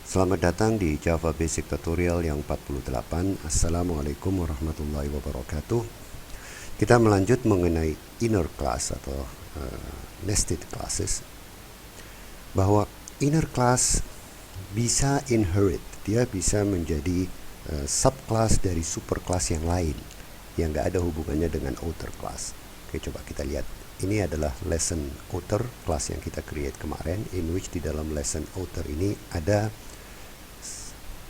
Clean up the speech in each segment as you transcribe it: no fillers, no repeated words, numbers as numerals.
Selamat datang di Java Basic Tutorial yang 48. Assalamualaikum warahmatullahi wabarakatuh. Kita melanjut mengenai inner class atau nested classes. Bahwa inner class bisa inherit, dia bisa menjadi subclass dari superclass yang lain yang gak ada hubungannya dengan outer class. Oke, coba kita lihat. Ini adalah lesson outer class yang kita create kemarin, in which di dalam lesson outer ini ada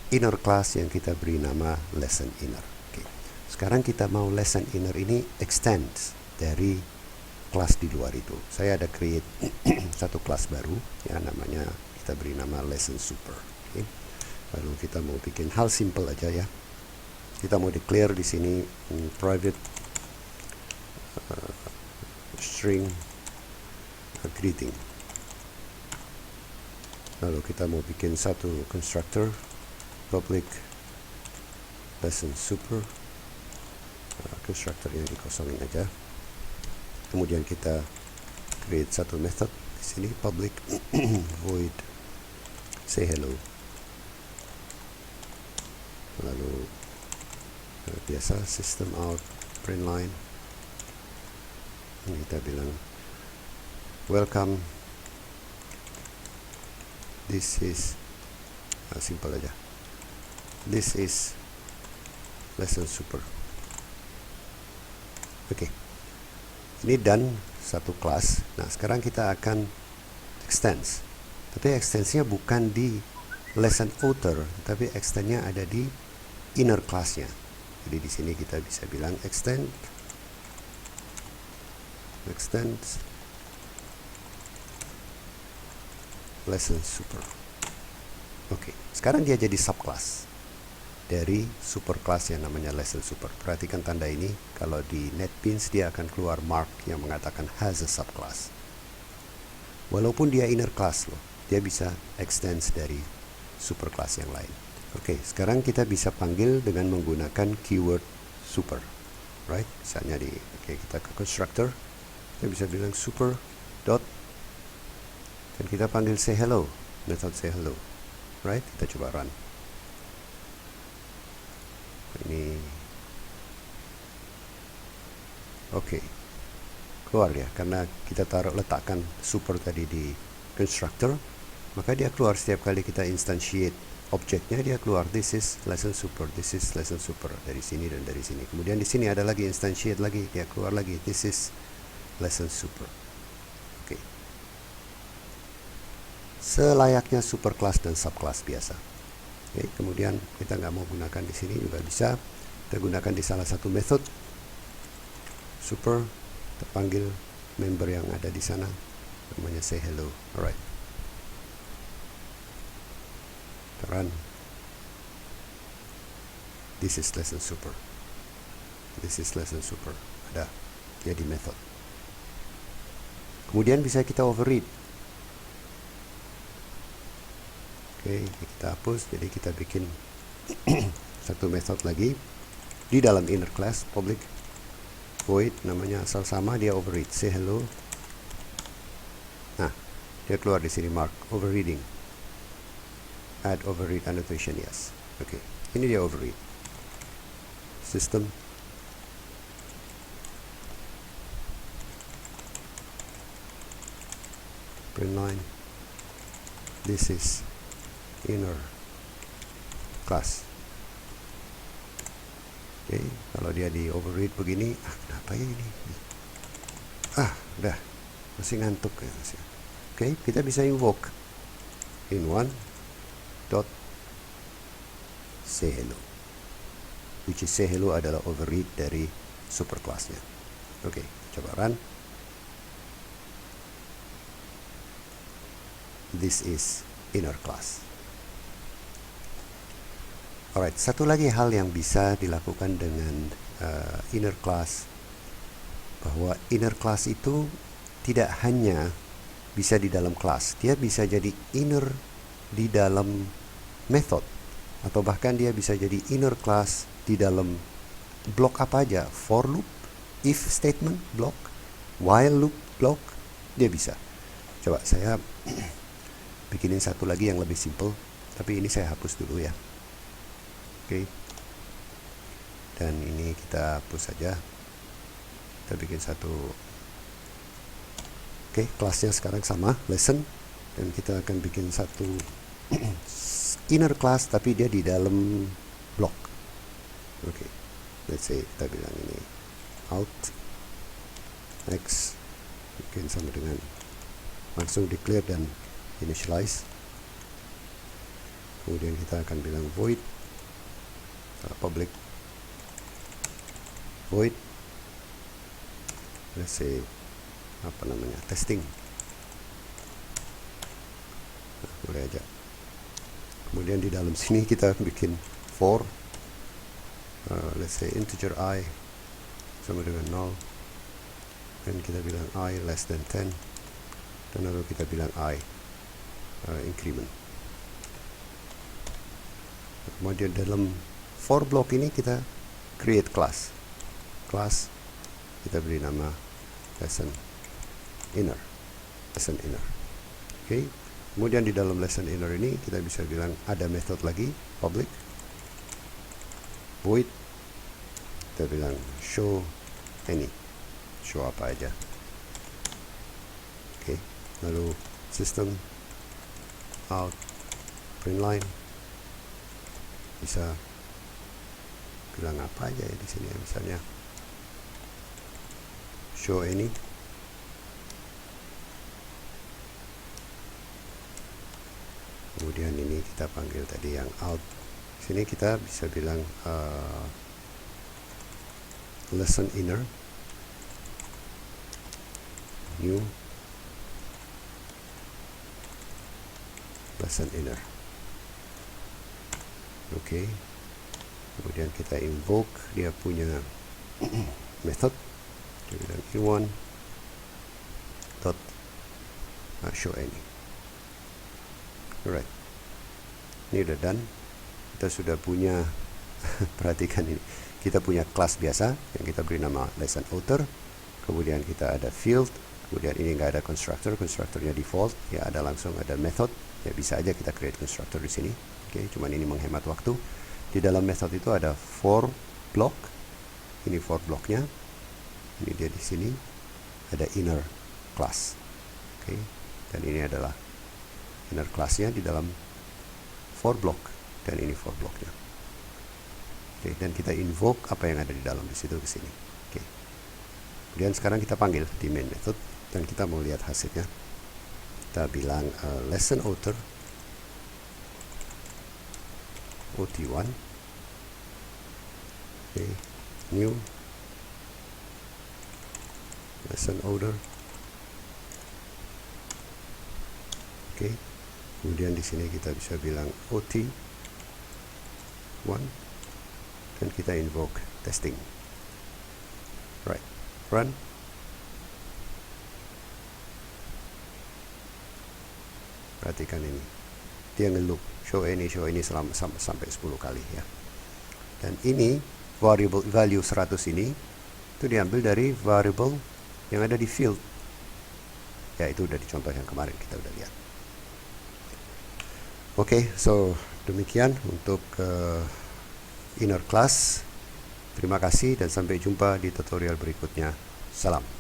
inner class yang kita beri nama lesson inner. Oke. Sekarang kita mau lesson inner ini extend dari kelas di luar itu. Saya ada create satu kelas baru ya, namanya kita beri nama lesson super. Oke. Lalu kita mau bikin hal simple aja ya. Kita mau declare di sini private string greeting. Lalu kita mau bikin satu constructor public lesson super, constructor yang dikosongin aja. Kemudian kita create satu method di sini public void say hello. Lalu biasa system out print line. Ini kita bilang welcome, this is simple aja, this is lesson super. Oke. Ini done satu kelas. Nah, sekarang kita akan extends. Tapi extensnya bukan di lesson outer, tapi extendnya ada di inner classnya. Jadi di sini kita bisa bilang extends lesson super. Oke, sekarang dia jadi subclass dari superclass yang namanya lesson super. Perhatikan tanda ini, kalau di NetBeans dia akan keluar mark yang mengatakan has a subclass. Walaupun dia inner class loh, dia bisa extends dari superclass yang lain. Oke, sekarang kita bisa panggil dengan menggunakan keyword super, right? Misalnya kita ke constructor, kita bisa bilang super dot, dan kita panggil say hello, method say hello, right? Kita coba run. Ini oke, keluar ya, karena kita letakkan super tadi di constructor, maka dia keluar setiap kali kita instantiate objeknya, dia keluar this is lesson super, this is lesson super, dari sini dan dari sini. Kemudian di sini ada lagi instantiate lagi, dia keluar lagi this is lesson super. Oke. Selayaknya superclass dan subclass biasa. Oke, kemudian kita nggak mau gunakan di sini juga bisa. Kita gunakan di salah satu method super, kita panggil member yang ada di sana, namanya say hello. Alright, kita run. This is lesson super, this is lesson super, ada dia di method. Kemudian bisa kita override. Oke, kita hapus. Jadi kita bikin satu method lagi di dalam inner class public void, namanya asal sama, dia override say hello. Nah, dia keluar di sini mark overriding, add override annotation yes. Oke, ini dia override. System print line, this is inner class. Oke, kalau dia di override begini, kenapa ya ini? Udah, masih ngantuk ya. Oke, kita bisa invoke in one dot say hello, which is say hello adalah override dari superclassnya. Oke, coba run. This is inner class. Alright, satu lagi hal yang bisa dilakukan dengan inner class, bahwa inner class itu tidak hanya bisa di dalam kelas, dia bisa jadi inner di dalam method, atau bahkan dia bisa jadi inner class di dalam blok apa aja, for loop, if statement block, while loop block, dia bisa. Coba saya bikinin satu lagi yang lebih simple. Tapi ini saya hapus dulu ya. Oke. Dan ini kita hapus saja. Kita bikin satu. Oke, kelasnya sekarang sama, lesson. Dan kita akan bikin satu inner class, tapi dia di dalam block. Oke, let's say kita bilang ini out next, bikin sama dengan langsung declare dan initialize. Kemudian kita akan bilang void public void, let's say apa namanya, testing. Nah, boleh aja. Kemudian di dalam sini kita bikin for let's say integer I sama dengan 0, dan kita bilang I less than 10, dan lalu kita bilang I increment. Kemudian dalam for block ini kita create class kita beri nama lesson inner. Oke. Kemudian di dalam lesson inner ini kita bisa bilang ada method lagi, public void, kita bilang show any, show apa aja. Oke. Lalu system out print line, bisa bilang apa aja ya di sini ya, misalnya show any, kemudian ini kita panggil tadi yang out. Sini kita bisa bilang lesson inner new lesson inner. Oke. Kemudian kita invoke dia punya method, kita bilang e1 dot show any. Alright, ini udah done. Kita sudah punya perhatikan ini, kita punya kelas biasa yang kita beri nama lesson author, kemudian kita ada field, kemudian ini nggak ada constructornya default ya, ada langsung ada method ya, bisa aja kita create constructor di sini. Oke, cuman ini menghemat waktu. Di dalam method itu ada for block, ini for blocknya, ini dia di sini ada inner class. Oke, dan ini adalah inner classnya di dalam for block, dan ini for blocknya. Oke, dan kita invoke apa yang ada di dalam di situ ke sini. Oke, kemudian sekarang kita panggil di main method dan kita mau lihat hasilnya. Kita bilang lesson author OT1, okay, new lesson order, okay. Kemudian di sini kita bisa bilang OT1 dan kita invoke testing. Right, run. Perhatikan ini, dia ngeloop show any sampai 10 kali ya. Dan ini variable value 100 ini itu diambil dari variable yang ada di field. Ya, itu udah di contoh yang kemarin kita udah lihat. Oke, so demikian untuk inner class. Terima kasih dan sampai jumpa di tutorial berikutnya. Salam.